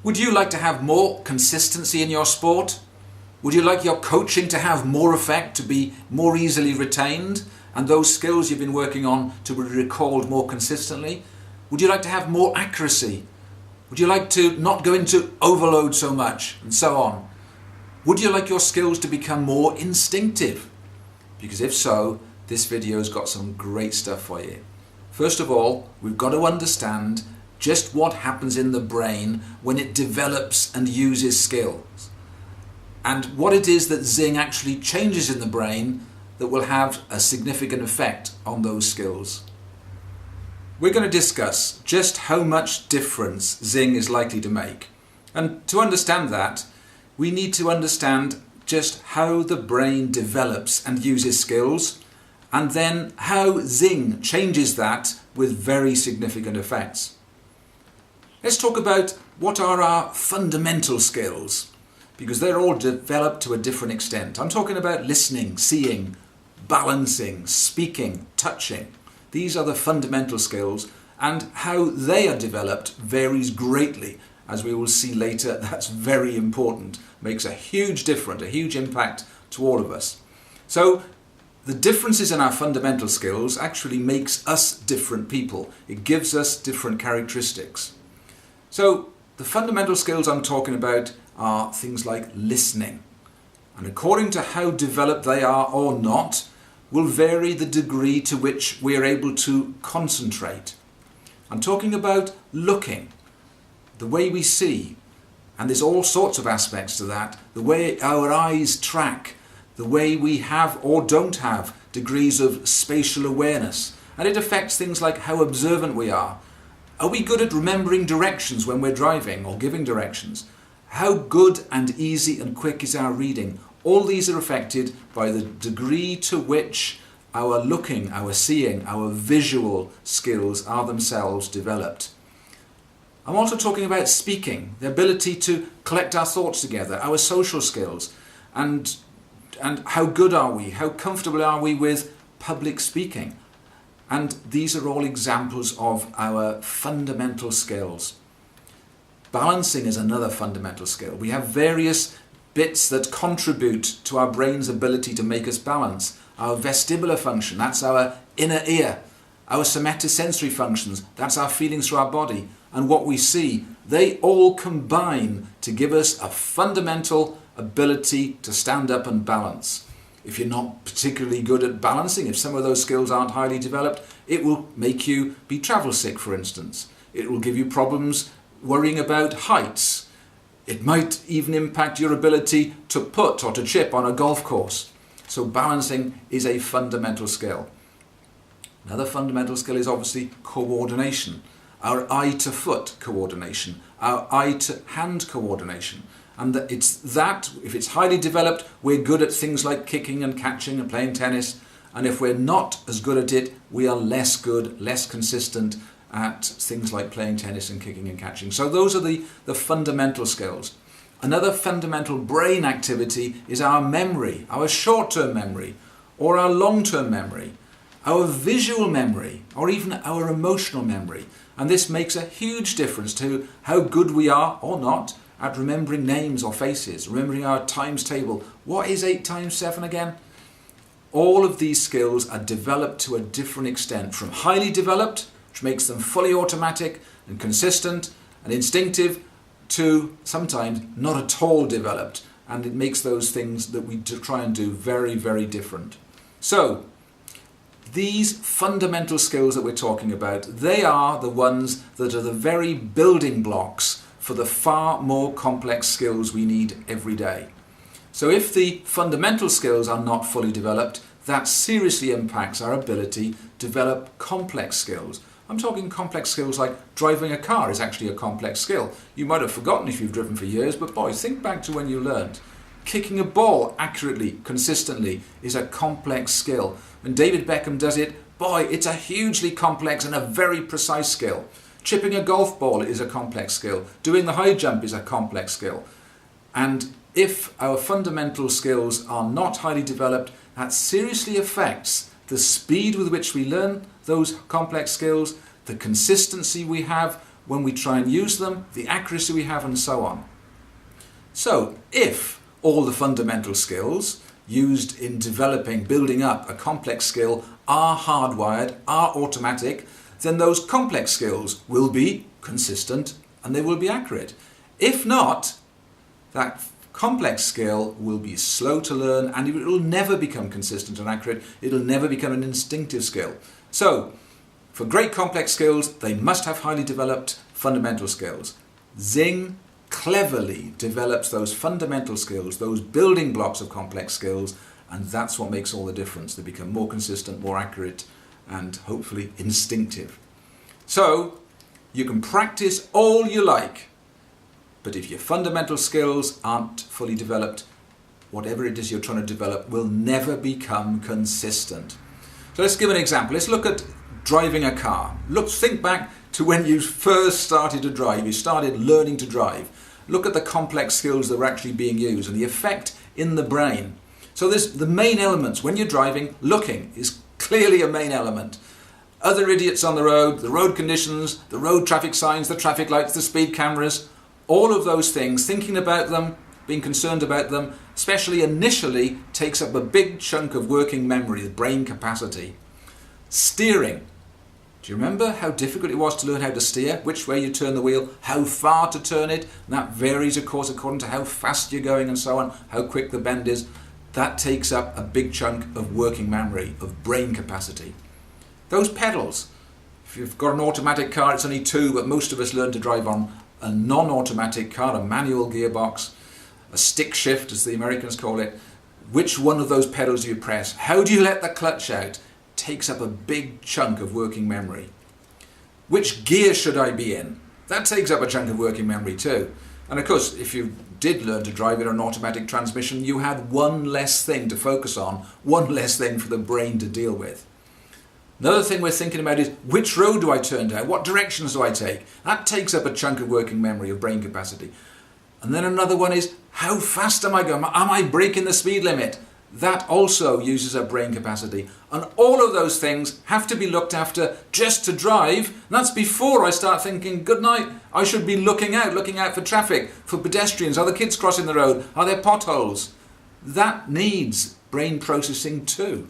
Would you like to have more consistency in your sport? Would you like your coaching to have more effect, to be more easily retained, and those skills you've been working on to be recalled more consistently? Would you like to have more accuracy? Would you like to not go into overload so much, and so on? Would you like your skills to become more instinctive? Because if so, this video's got some great stuff for you. First of all, we've got to understand just what happens in the brain when it develops and uses skills, and what it is that Zing actually changes in the brain that will have a significant effect on those skills. We're going to discuss just how much difference Zing is likely to make. And to understand that, we need to understand just how the brain develops and uses skills, and then how Zing changes that with very significant effects. Let's talk about what are our fundamental skills, because they're all developed to a different extent. I'm talking about listening, seeing, balancing, speaking, touching. These are the fundamental skills, and how they are developed varies greatly. As we will see later, that's very important. Makes a huge difference, a huge impact to all of us. So the differences in our fundamental skills actually makes us different people. It gives us different characteristics. So the fundamental skills I'm talking about are things like listening. And according to how developed they are or not, will vary the degree to which we are able to concentrate. I'm talking about looking, the way we see, and there's all sorts of aspects to that, the way our eyes track, the way we have or don't have degrees of spatial awareness, and it affects things like how observant we are. Are we good at remembering directions when we're driving or giving directions? How good and easy and quick is our reading? All these are affected by the degree to which our looking, our seeing, our visual skills are themselves developed. I'm also talking about speaking, the ability to collect our thoughts together, our social skills, and how good are we, how comfortable are we with public speaking. And these are all examples of our fundamental skills. Balancing is another fundamental skill. We have various bits that contribute to our brain's ability to make us balance. Our vestibular function, that's our inner ear. Our somatosensory functions, that's our feelings through our body. And what we see, they all combine to give us a fundamental ability to stand up and balance. If you're not particularly good at balancing, if some of those skills aren't highly developed, it will make you be travel sick, for instance. It will give you problems worrying about heights. It might even impact your ability to putt or to chip on a golf course. So balancing is a fundamental skill. Another fundamental skill is obviously coordination. Our eye to foot coordination, our eye to hand coordination. And it's that, if it's highly developed, we're good at things like kicking and catching and playing tennis. And if we're not as good at it, we are less good, less consistent at things like playing tennis and kicking and catching. So those are the fundamental skills. Another fundamental brain activity is our memory, our short-term memory, or our long-term memory, our visual memory, or even our emotional memory. And this makes a huge difference to how good we are or not at remembering names or faces, remembering our times table. What is 8 times 7 again? All of these skills are developed to a different extent, from highly developed, which makes them fully automatic and consistent and instinctive, to sometimes not at all developed, and it makes those things that we try and do very, very different. So, these fundamental skills that we're talking about, they are the ones that are the very building blocks for the far more complex skills we need every day. So if the fundamental skills are not fully developed, that seriously impacts our ability to develop complex skills. I'm talking complex skills like driving a car is actually a complex skill. You might have forgotten if you've driven for years, but boy, think back to when you learned. Kicking a ball accurately, consistently, is a complex skill. When David Beckham does it, boy, it's a hugely complex and a very precise skill. Chipping a golf ball is a complex skill. Doing the high jump is a complex skill. And if our fundamental skills are not highly developed, that seriously affects the speed with which we learn those complex skills, the consistency we have when we try and use them, the accuracy we have, and so on. So, if all the fundamental skills used in developing, building up a complex skill are hardwired, are automatic, then those complex skills will be consistent and they will be accurate. If not, that complex skill will be slow to learn and it will never become consistent and accurate. It will never become an instinctive skill. So, for great complex skills, they must have highly developed fundamental skills. Zing cleverly develops those fundamental skills, those building blocks of complex skills, and that's what makes all the difference. They become more consistent, more accurate, and hopefully instinctive. So, you can practice all you like, but if your fundamental skills aren't fully developed, whatever it is you're trying to develop will never become consistent. So let's give an example. Let's look at driving a car. Think back to when you first started to drive, you started learning to drive. Look at the complex skills that were actually being used and the effect in the brain. So there's the main elements. When you're driving, looking is clearly a main element. Other idiots on the road conditions, the road traffic signs, the traffic lights, the speed cameras, all of those things, thinking about them, being concerned about them, especially initially, takes up a big chunk of working memory, the brain capacity. Steering. Do you remember how difficult it was to learn how to steer? Which way you turn the wheel, how far to turn it? And that varies, of course, according to how fast you're going and so on, how quick the bend is. That takes up a big chunk of working memory, of brain capacity. Those pedals. If you've got an automatic car, it's only 2, but most of us learn to drive on a non-automatic car, a manual gearbox, a stick shift, as the Americans call it. Which one of those pedals do you press? How do you let the clutch out? Takes up a big chunk of working memory. Which gear should I be in? That takes up a chunk of working memory too. And of course, if you did learn to drive in an automatic transmission, you had one less thing to focus on, one less thing for the brain to deal with. Another thing we're thinking about is, which road do I turn down? What directions do I take? That takes up a chunk of working memory, of brain capacity. And then another one is, how fast am I going? Am I breaking the speed limit? That also uses up brain capacity. And all of those things have to be looked after just to drive. And that's before I start thinking, good night, I should be looking out for traffic, for pedestrians. Are the kids crossing the road? Are there potholes? That needs brain processing too.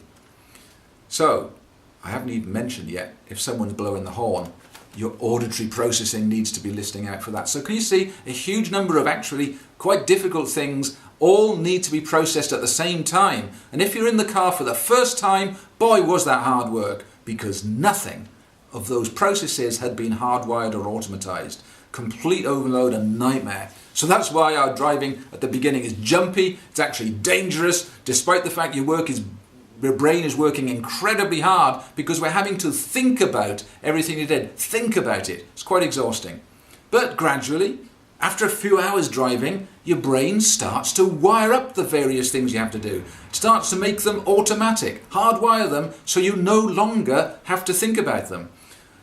So, I haven't even mentioned yet, if someone's blowing the horn, your auditory processing needs to be listening out for that. So can you see a huge number of actually quite difficult things all need to be processed at the same time. And if you're in the car for the first time, boy was that hard work, because nothing of those processes had been hardwired or automatized. Complete overload and nightmare. So that's why our driving at the beginning is jumpy, it's actually dangerous, despite the fact your brain is working incredibly hard, because we're having to think about everything you did. Think about it. It's quite exhausting. But gradually, after a few hours driving, your brain starts to wire up the various things you have to do. It starts to make them automatic, hardwire them so you no longer have to think about them.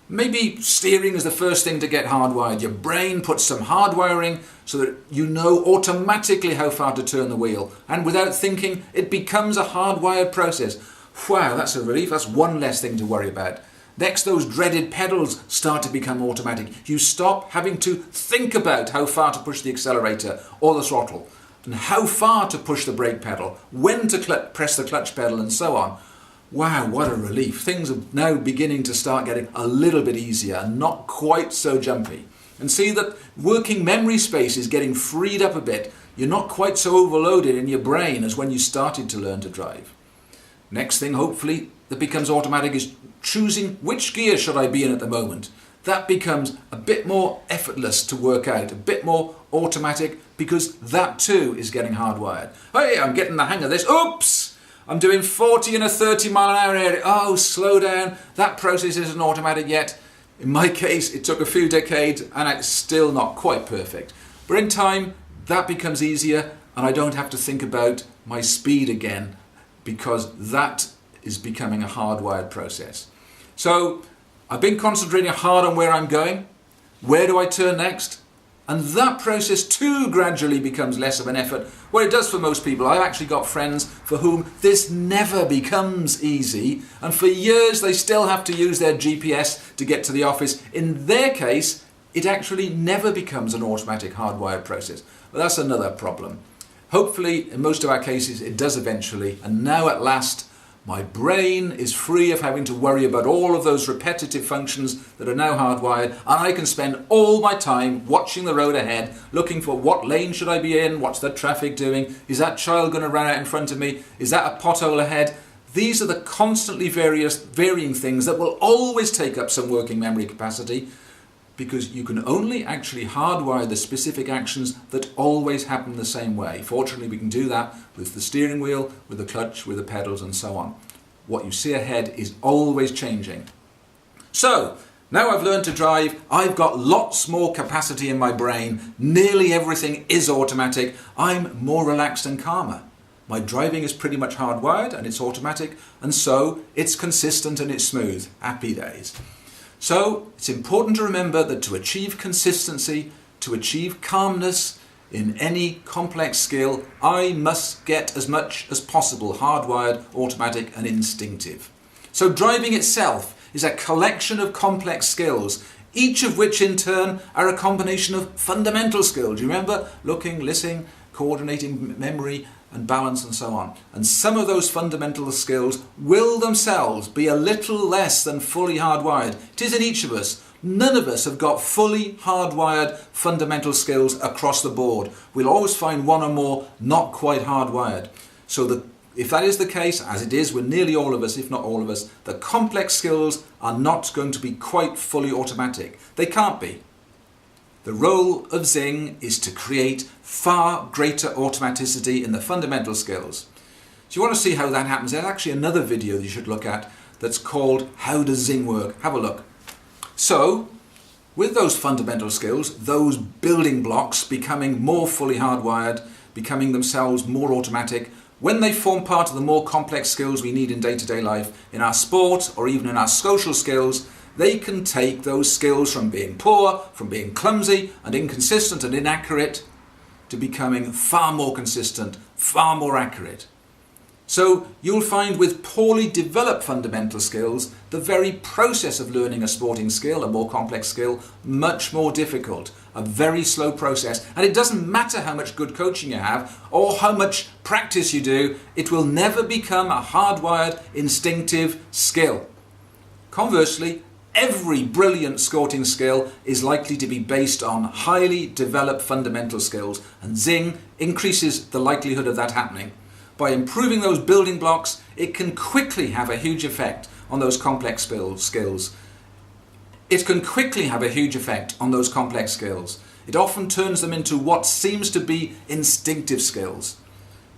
Maybe steering is the first thing to get hardwired. Your brain puts some hardwiring so that you know automatically how far to turn the wheel. And without thinking, it becomes a hardwired process. Wow, that's a relief. That's one less thing to worry about. Next, those dreaded pedals start to become automatic. You stop having to think about how far to push the accelerator or the throttle, and how far to push the brake pedal, when to press the clutch pedal, and so on. Wow, what a relief. Things are now beginning to start getting a little bit easier and not quite so jumpy. And see that working memory space is getting freed up a bit. You're not quite so overloaded in your brain as when you started to learn to drive. Next thing, hopefully, that becomes automatic is choosing which gear should I be in at the moment. That becomes a bit more effortless to work out, a bit more automatic, because that too is getting hardwired. Hey, I'm getting the hang of this. Oops! I'm doing 40 in a 30 mile an hour area. Oh, slow down. That process isn't automatic yet. In my case, it took a few decades and it's still not quite perfect. But in time, that becomes easier and I don't have to think about my speed again, because that is becoming a hardwired process. So I've been concentrating hard on where I'm going. Where do I turn next? And that process too gradually becomes less of an effort. Well, it does for most people. I've actually got friends for whom this never becomes easy, and for years they still have to use their GPS to get to the office. In their case, it actually never becomes an automatic hardwired process. But that's another problem. Hopefully, in most of our cases, it does eventually, and now at last, my brain is free of having to worry about all of those repetitive functions that are now hardwired, and I can spend all my time watching the road ahead, looking for what lane should I be in, what's the traffic doing, is that child going to run out in front of me, is that a pothole ahead? These are the constantly varying things that will always take up some working memory capacity, because you can only actually hardwire the specific actions that always happen the same way. Fortunately, we can do that with the steering wheel, with the clutch, with the pedals, and so on. What you see ahead is always changing. So, now I've learned to drive, I've got lots more capacity in my brain, nearly everything is automatic, I'm more relaxed and calmer. My driving is pretty much hardwired and it's automatic, and so it's consistent and it's smooth. Happy days. So it's important to remember that to achieve consistency, to achieve calmness in any complex skill, I must get as much as possible hardwired, automatic and instinctive. So driving itself is a collection of complex skills, each of which in turn are a combination of fundamental skills. You remember? Looking, listening, coordinating memory and balance and so on. And some of those fundamental skills will themselves be a little less than fully hardwired. It is in each of us. None of us have got fully hardwired fundamental skills across the board. We'll always find one or more not quite hardwired. So if that is the case, as it is with nearly all of us, if not all of us, the complex skills are not going to be quite fully automatic. They can't be. The role of Zing is to create far greater automaticity in the fundamental skills. So you want to see how that happens? There's actually another video that you should look at that's called How Does Zing Work? Have a look. So, with those fundamental skills, those building blocks becoming more fully hardwired, becoming themselves more automatic, when they form part of the more complex skills we need in day-to-day life, in our sport or even in our social skills, they can take those skills from being poor, from being clumsy and inconsistent and inaccurate, to becoming far more consistent, far more accurate. So you'll find with poorly developed fundamental skills, the very process of learning a sporting skill, a more complex skill, much more difficult, a very slow process. And it doesn't matter how much good coaching you have or how much practice you do, it will never become a hardwired, instinctive skill. Conversely, every brilliant sporting skill is likely to be based on highly developed fundamental skills, and Zing increases the likelihood of that happening. By improving those building blocks, it can quickly have a huge effect on those complex skills. It can quickly have a huge effect on those complex skills. It often turns them into what seems to be instinctive skills.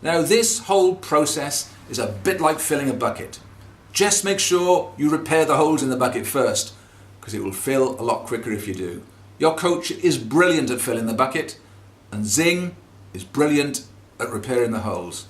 Now, this whole process is a bit like filling a bucket. Just make sure you repair the holes in the bucket first, because it will fill a lot quicker if you do. Your coach is brilliant at filling the bucket, and Zing is brilliant at repairing the holes.